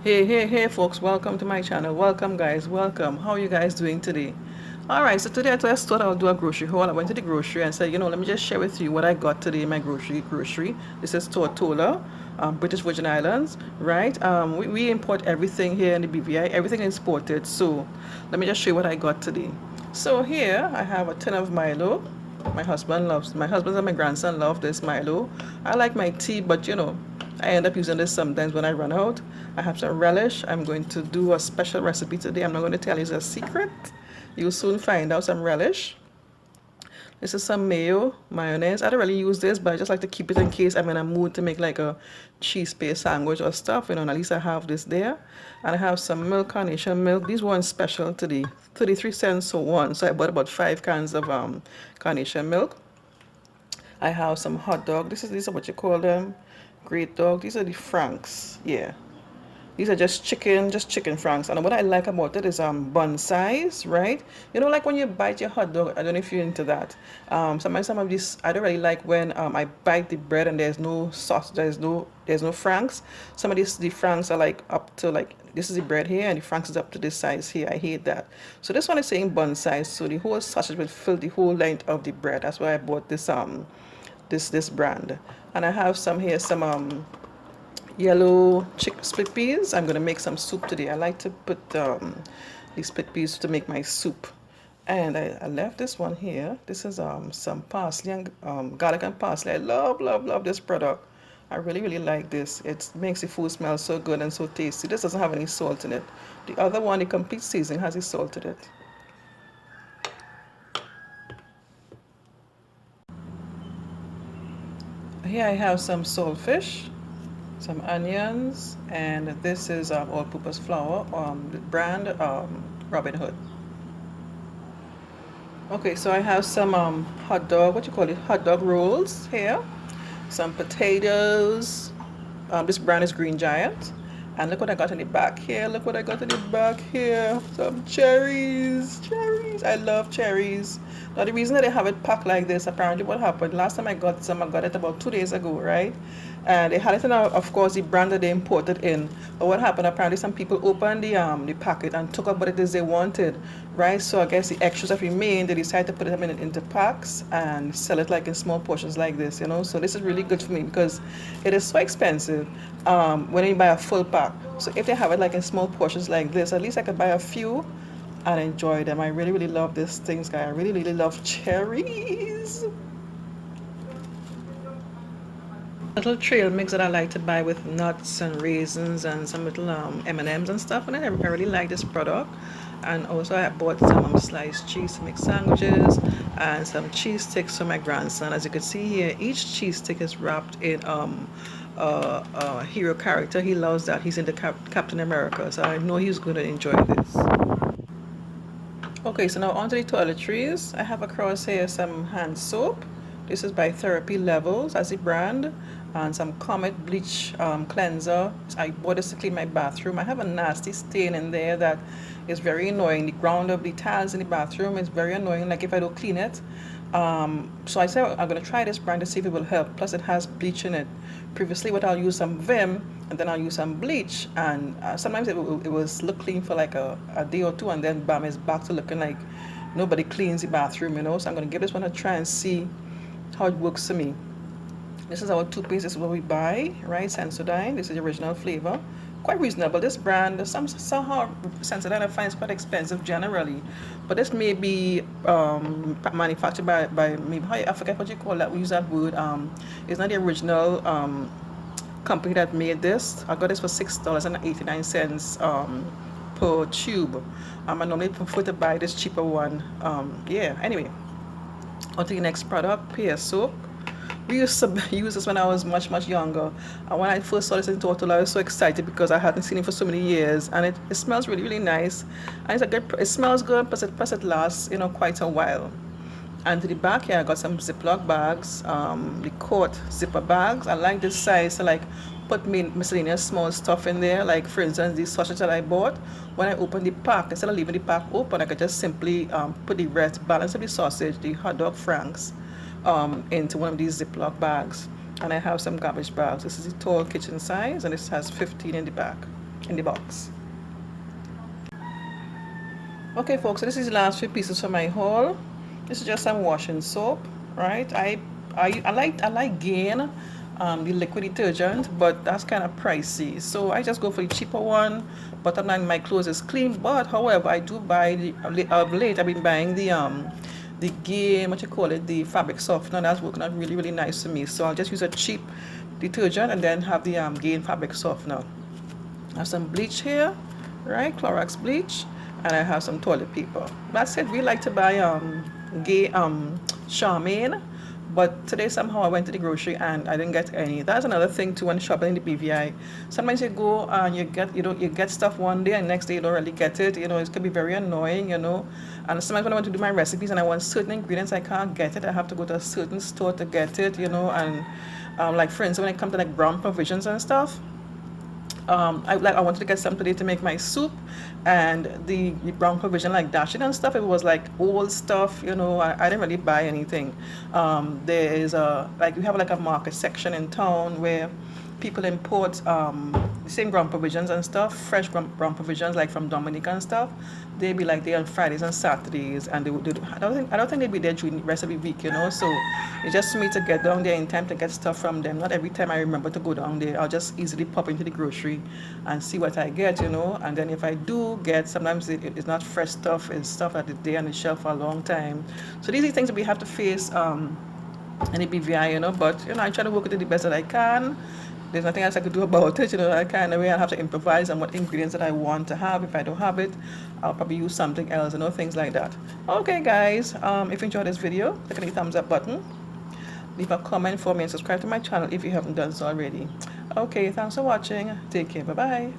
Hey folks, welcome to my channel. Welcome guys, welcome. How are you guys doing today? Alright, so today I just thought I would do a grocery haul. I went to the grocery and said, let me just share with you what I got today in my grocery. This is Tortola, British Virgin Islands, right? We import everything here in the BVI. Everything is imported. So let me just show you what I got today. So here I have a tin of Milo. My husband and my grandson love this Milo. I like my tea, but I end up using this sometimes when I run out. I have some relish. I'm going to do a special recipe today. I'm not going to tell you, it's a secret. You'll soon find out. Some relish. This is some mayo, mayonnaise. I don't really use this, but I just like to keep it in case I'm in a mood to make like a cheese paste sandwich or stuff. And at least I have this there. And I have some milk, carnation milk. These ones special today, 33 cents for one. So I bought about 5 cans of carnation milk. I have some hot dog. These are what you call them, great dog. These are the franks. Yeah, these are just chicken franks. And what I like about it is bun size, right? Like when you bite your hot dog. I don't know if you're into that. Sometimes some of these I don't really like when I bite the bread and there's no sauce, there's no franks. Some of the franks are like up to like, this is the bread here and the franks is up to this size here. I hate that. So this one is saying bun size, so the whole sausage will fill the whole length of the bread. That's why I bought this this brand. And I have some here, some yellow split peas. I'm gonna make some soup today. I like to put these split peas to make my soup. And I left this one here. This is some parsley and garlic and parsley. I love this product. I really like this. It makes the food smell so good and so tasty. This doesn't have any salt in it. The other one, the complete seasoning, has the salt in it. Here I have some saltfish, some onions, and this is all-purpose flour, the brand Robin Hood. Okay, so I have some hot dog rolls here, some potatoes. This brand is Green Giant. And look what I got in the back here. Some cherries. I love cherries. Now the reason that they have it packed like this, apparently what happened, last time I got some, I got it about 2 days ago, right? And they had it in, of course, the brand that they imported in. But what happened, apparently some people opened the packet and took out what it is they wanted, right? So I guess the extras that remained, they decided to put them into packs and sell it like in small portions like this, So this is really good for me because it is so expensive when you buy a full pack. So if they have it like in small portions like this, at least I could buy a few and enjoy them. I really love these things, guys. I really love cherries. Little trail mix that I like to buy with nuts and raisins and some little M&Ms and stuff, and I really like this product. And also I bought some sliced cheese to make sandwiches and some cheese sticks for my grandson. As you can see here, each cheese stick is wrapped in a hero character. He loves that. He's into Captain America, so I know he's going to enjoy this. Okay, so now onto the toiletries. I have across here some hand soap. This is by Therapy Levels as the brand, and some Comet bleach cleanser. I bought this to clean my bathroom. I have a nasty stain in there that is very annoying. The ground of the tiles in the bathroom is very annoying, like if I don't clean it. So I said I'm going to try this brand to see if it will help. Plus it has bleach in it. Previously I'll use some Vim and then I'll use some bleach, and sometimes it was look clean for like a day or two, and then bam, it's back to looking like nobody cleans the bathroom, So I'm going to give this one a try and see how it works for me. This is our toothpaste. This is what we buy, right? Sensodyne. This is the original flavor. Quite reasonable. This brand, somehow Sensodyne I find is quite expensive generally, but this may be manufactured by maybe, I forget what you call that. We use that word. It's not the original company that made this. I got this for $6.89 per tube. I normally prefer to buy this cheaper one. Yeah. Anyway, on to the next product, pear soap. We used to use this when I was much younger. And when I first saw this in Tortola, I was so excited because I hadn't seen it for so many years, and it smells really nice. And it smells good, plus it lasts quite a while. And to the back here, I got some Ziploc bags, the quart zipper bags. I like this size to like put miscellaneous small stuff in there. Like for instance, these sausage that I bought, when I opened the pack, instead of leaving the pack open, I could just simply put the balance of the sausage, the hot dog franks, into one of these Ziploc bags. And I have some garbage bags. This is the tall kitchen size, and this has 15 in the back. in the box. Okay folks, so this is the last few pieces for my haul. This is just some washing soap, right? I like Gain, the liquid detergent, but that's kind of pricey, so I just go for the cheaper one. Bottom line, my clothes is clean, but however, I do buy of late I've been buying the Gain, what you call it, the fabric softener. That's working out really, really nice for me. So I'll just use a cheap detergent and then have the Gain fabric softener. I have some bleach here, right? Clorox bleach, and I have some toilet paper. That's it. We like to buy Charmaine, but today somehow I went to the grocery and I didn't get any. That's another thing too when shopping in the BVI. Sometimes you go and you get stuff one day and next day you don't really get it. It can be very annoying. And sometimes when I want to do my recipes and I want certain ingredients, I can't get it. I have to go to a certain store to get it. And like for instance, when it comes to like brown provisions and stuff. I wanted to get some today to make my soup, and the brown provision like dashing and stuff, it was like old stuff. I didn't really buy anything. There is we have like a market section in town where people import the same ground provisions and stuff, fresh ground provisions like from Dominica and stuff. They be like there on Fridays and Saturdays, and I don't think they be there during the rest of the week, So it's just for me to get down there in time to get stuff from them. Not every time I remember to go down there. I'll just easily pop into the grocery and see what I get, And then if I do get, sometimes it's not fresh stuff. It's stuff that is there on the shelf for a long time. So these are things that we have to face in the BVI, But I try to work with it the best that I can. There's nothing else I could do about it, I kind of way I have to improvise on what ingredients that I want to have. If I don't have it, I'll probably use something else, things like that. Okay guys, if you enjoyed this video, click on the thumbs up button, leave a comment for me, and subscribe to my channel if you haven't done so already. Okay, thanks for watching. Take care. Bye bye.